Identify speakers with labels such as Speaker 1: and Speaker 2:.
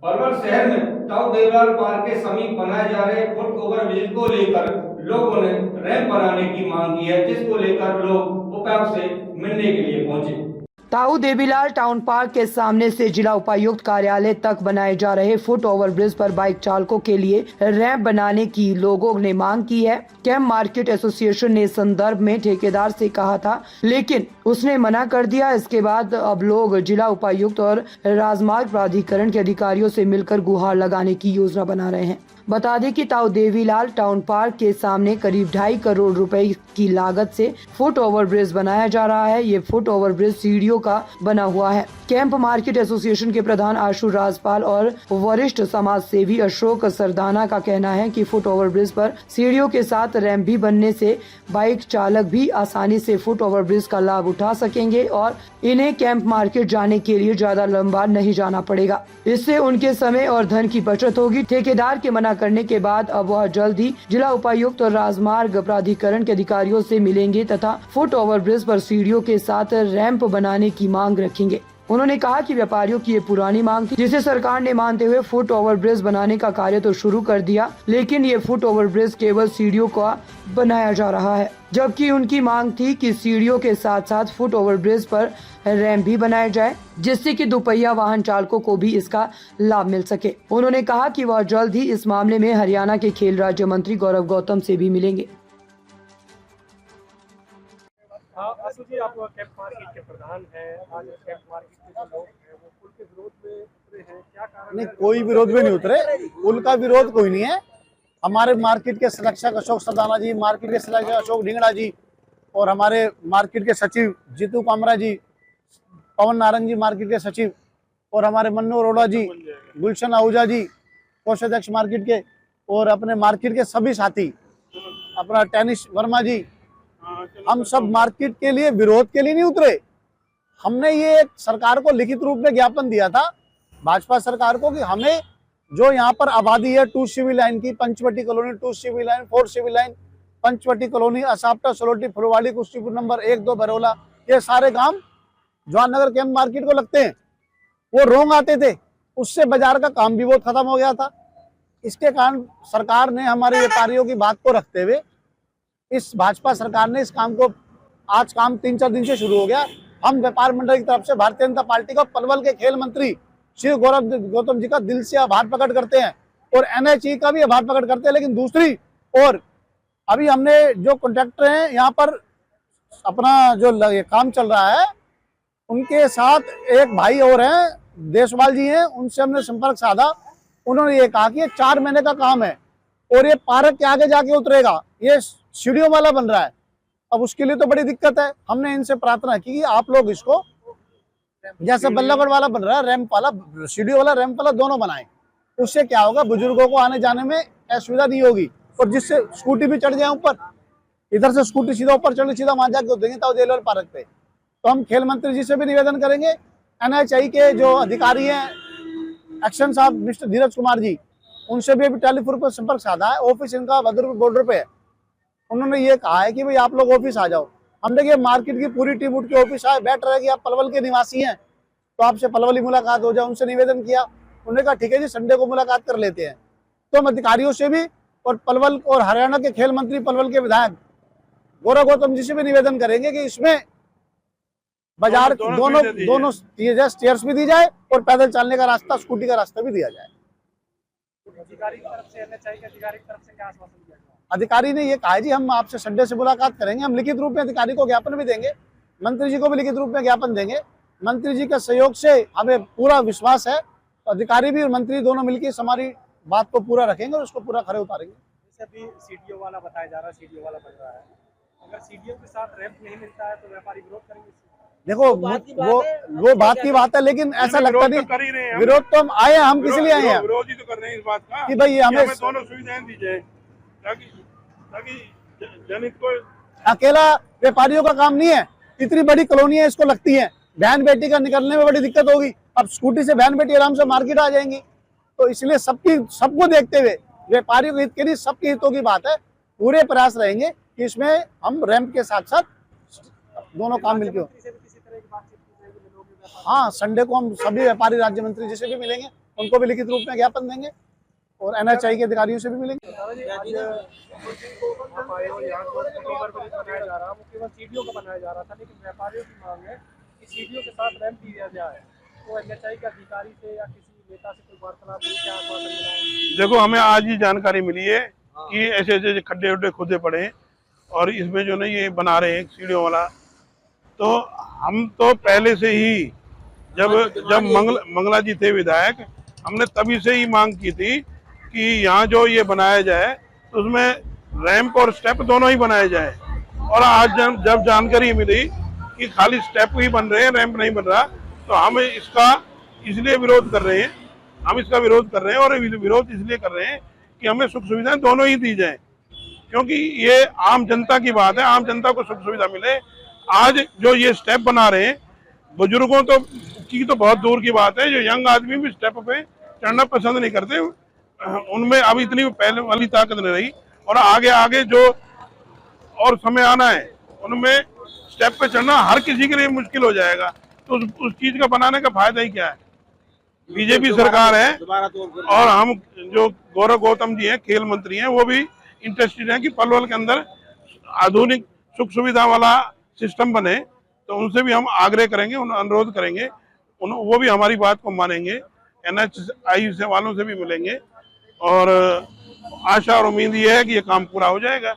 Speaker 1: पलवल शहर में ताऊ देवलाल पार्क के समीप बनाए जा रहे फुट ओवर ब्रिज को लेकर लोगों ने रैंप बनाने की मांग की है, जिसको लेकर लोग उपायुक्त से मिलने के लिए पहुंचे।
Speaker 2: ताऊ देवीलाल टाउन पार्क के सामने से जिला उपायुक्त कार्यालय तक बनाए जा रहे फुट ओवर ब्रिज पर बाइक चालकों के लिए रैंप बनाने की लोगों ने मांग की है। कैंप मार्केट एसोसिएशन ने इस संदर्भ में ठेकेदार से कहा था, लेकिन उसने मना कर दिया। इसके बाद अब लोग जिला उपायुक्त और राजमार्ग प्राधिकरण के अधिकारियों से मिलकर गुहार लगाने की योजना बना रहे हैं। बता दें कि ताऊ देवीलाल टाउन पार्क के सामने करीब 2.5 करोड़ रुपए की लागत से फुट ओवर ब्रिज बनाया जा रहा है। ये फुट ओवर ब्रिज सीढ़ियों का बना हुआ है। कैंप मार्केट एसोसिएशन के प्रधान आशु राजपाल और वरिष्ठ समाज सेवी अशोक सरदाना का कहना है कि फुट ओवर ब्रिज पर सीढ़ियों के साथ रैंप भी बनने से बाइक चालक भी आसानी से फुट ओवर ब्रिज का लाभ उठा सकेंगे और इन्हें कैंप मार्केट जाने के लिए ज्यादा लंबा नहीं जाना पड़ेगा। इससे उनके समय और धन की बचत होगी। ठेकेदार के मना करने के बाद अब वह जल्द ही जिला उपायुक्त और राजमार्ग प्राधिकरण के अधिकारियों से मिलेंगे तथा फुट ओवर ब्रिज पर सीढ़ियों के साथ रैंप बनाने की मांग रखेंगे। उन्होंने कहा कि व्यापारियों की ये पुरानी मांग थी, जिसे सरकार ने मानते हुए फुट ओवर ब्रिज बनाने का कार्य तो शुरू कर दिया, लेकिन ये फुट ओवर ब्रिज केवल सीढ़ियों का बनाया जा रहा है, जबकि उनकी मांग थी कि सीढ़ियों के साथ साथ फुट ओवर ब्रिज पर रैंप भी बनाया जाए, जिससे कि दुपहिया वाहन चालकों को भी इसका लाभ मिल सके। उन्होंने कहा कि वह जल्द ही इस मामले में हरियाणा के खेल राज्य मंत्री गौरव गौतम से भी मिलेंगे।
Speaker 3: आशु जी, आप कैंप मार्केट के प्रधान हैं। आज कैंप मार्केट के जो लोग हैं वो पुल के विरोध में उतरे हैं, क्या कारण?
Speaker 4: नहीं, कोई विरोध में नहीं उतरे। पुल का विरोध कोई नहीं है। हमारे मार्केट के संरक्षक अशोक सरदाना जी, मार्केट के संरक्षक अशोक ढिंगड़ा जी और हमारे मार्केट के सचिव जीतू कामरा जी, पवन नारंग जी मार्केट के सचिव और हमारे मन्नू अरोड़ा जी, गुलशन आहूजा जी कोषाध्यक्ष मार्केट के और अपने मार्केट के सभी साथी, अपना टेनिस वर्मा जी, हम सब मार्केट के लिए विरोध के लिए नहीं उतरे। हमने ये सरकार को लिखित रूप में ज्ञापन दिया था, भाजपा सरकार को, कि हमें जो यहाँ पर आबादी है 2 सिविल लाइन की, Panchvati colony 2 civil line, 4 civil line, Panchvati colony, Asapta, Soloti, Phulwari, Kushtipur number 1, 2, बरोला, ये सारे काम जवाहरनगर कैंप मार्केट को लगते हैं। वो रोंग आते थे, उससे बाजार का काम भी बहुत खत्म हो गया था। इसके कारण सरकार ने हमारे व्यापारियों की बात को रखते हुए इस भाजपा सरकार ने इस काम को, आज काम 3-4 दिन से शुरू हो गया। हम व्यापार मंडल की तरफ से भारतीय जनता पार्टी को पलवल के खेल मंत्री श्री गौरव गौतम जी का दिल से आभार प्रकट करते हैं और NHE का भी आभार प्रकट करते हैं। लेकिन दूसरी और अभी हमने जो कॉन्ट्रैक्टर हैं यहाँ पर अपना जो काम चल रहा है, उनके साथ एक भाई और हैं, देशवाल जी हैं, उनसे हमने संपर्क साधा। उन्होंने ये कहा कि ये 4 महीने का काम है और ये पार्क के आगे जाके उतरेगा, ये सीढ़ियों वाला बन रहा है। अब उसके लिए तो बड़ी दिक्कत है। हमने इनसे प्रार्थना की कि आप लोग इसको जैसे बल्लभगढ़ वाला बन रहा है, रैंप वाला, सीढ़ी वाला, रैंप वाला दोनों बनाएं। उससे क्या होगा, बुजुर्गों को आने जाने में असुविधा नहीं होगी और जिससे स्कूटी भी चढ़ जाए ऊपर, इधर से स्कूटी सीधा ऊपर चढ़, सीधा वहां जाके उतरेंगे ताऊ देवीलाल पार्क पे। तो हम खेल मंत्री जी से भी निवेदन करेंगे, NHI के जो अधिकारी हैं, एक्शन साहब मिस्टर धीरज कुमार जी, उनसे भी अभी टेलीफोन पर संपर्क साधा है। ऑफिस इनका भद्रपुर बॉर्डर पे है। उन्होंने ये कहा है कि भाई आप लोग ऑफिस आ जाओ। हम देखिए मार्केट की पूरी टीम उठ के ऑफिस आए, बैठ रहे कि आप पलवल के निवासी हैं तो आपसे पलवली मुलाकात हो जाए। उनसे निवेदन किया, उन्होंने कहा ठीक है जी, संडे को मुलाकात कर लेते हैं। तो हम अधिकारियों से भी और पलवल और हरियाणा के खेल मंत्री, पलवल के विधायक गौरव गौतम जी से भी निवेदन करेंगे कि इसमें बाजार दोनों स्टेयर्स भी दी जाए और पैदल चलने का रास्ता, स्कूटी का रास्ता भी दिया जाए।
Speaker 3: अधिकारी की तरफ से, NHI के अधिकारी की तरफ से क्या आश्वासन दिया गया?
Speaker 4: अधिकारी ने ये कहा है जी, हम आपसे संडे से मुलाकात करेंगे। हम लिखित रूप में अधिकारी को ज्ञापन भी देंगे, मंत्री जी को भी लिखित रूप में ज्ञापन देंगे। मंत्री जी के सहयोग से हमें पूरा विश्वास है, तो अधिकारी भी और मंत्री दोनों मिलकर हमारी बात को पूरा रखेंगे और उसको पूरा खरे उतारेंगे।
Speaker 3: जैसे अभी सीडीओ वाला बताया जा रहा है, सीडीओ वाला बन रहा है, अगर सीडीओ के साथ रैंप नहीं मिलता है तो व्यापारी विरोध करेंगे।
Speaker 4: देखो वो बात की बात है, लेकिन ऐसा लगता नहीं, विरोध तो हम आए हैं, हम किस लिए आए हैं,
Speaker 5: विरोध ही तो कर रहे हैं इस बात का
Speaker 4: कि भाई हमें
Speaker 5: दोनों सुविधाएं दी जाए, ताकि जनित को।
Speaker 4: अकेला व्यापारियों का काम नहीं है, इतनी बड़ी कॉलोनी है, इसको लगती है, बहन बेटी का निकलने में बड़ी दिक्कत होगी। अब स्कूटी से बहन बेटी आराम से मार्केट आ जाएंगी, तो इसलिए सबको देखते हुए व्यापारियों के हित के लिए, सबके हितों की बात है, पूरे प्रयास रहेंगे कि इसमें हम रैंप के साथ साथ दोनों काम मिलकर। हाँ, संडे को हम सभी व्यापारी राज्य मंत्री जी से भी मिलेंगे उनको भी लिखित रूप में ज्ञापन देंगे और NHAI के अधिकारियों से भी मिलेंगे।
Speaker 3: दादा जी, आज आप आए हो यहाँ जो फुट ओवर ब्रिज बनाया जा रहा है वो केवल सीढ़ियों का बनाया जा रहा था, लेकिन व्यापारियों की मांग है कि सीढ़ियों के साथ रैंप दिया जाए। तो NHAI के अधिकारी से या किसी नेता से कोई वार्तालाप हुई, क्या आश्वासन मिला है?
Speaker 5: देखो, हमें आज ही जानकारी मिली है कि ऐसे ऐसे खड्डे उड्डे खुदे पड़े हैं और इसमें जो है ये बना रहे हैं सीढ़ियों वाला। तो हम तो पहले से ही जब मंगला जी थे विधायक, हमने तभी से ही मांग की थी कि यहाँ जो ये बनाया जाए तो उसमें रैंप और स्टेप दोनों ही बनाए जाए। और आज जब जानकारी मिली कि खाली स्टेप ही बन रहे हैं, रैंप नहीं बन रहा, तो हम इसका इसलिए विरोध कर रहे हैं। हम इसका विरोध कर रहे हैं और विरोध इसलिए कर रहे हैं कि हमें सुख सुविधाएं दोनों ही दी जाए, क्योंकि ये आम जनता की बात है, आम जनता को सुख सुविधा मिले। आज जो ये स्टेप बना रहे हैं, बुजुर्गों की तो बहुत दूर की बात है, जो यंग आदमी भी स्टेप पे चढ़ना पसंद नहीं करते, उनमें अब इतनी पहले वाली ताकत नहीं रही। और आगे जो और समय आना है उनमें स्टेप पे चढ़ना हर किसी के लिए मुश्किल हो जाएगा। तो उस चीज का बनाने का फायदा ही क्या है? बीजेपी सरकार है और हम जो गौरव गौतम जी हैं, खेल मंत्री हैं, वो भी इंटरेस्टेड हैं कि पलवल के अंदर आधुनिक सुख सुविधा वाला सिस्टम बने। तो उनसे भी हम आग्रह करेंगे, अनुरोध करेंगे, वो भी हमारी बात को मानेंगे। NHAI से वालों से भी मिलेंगे और आशा और उम्मीद ये है कि ये काम पूरा हो जाएगा।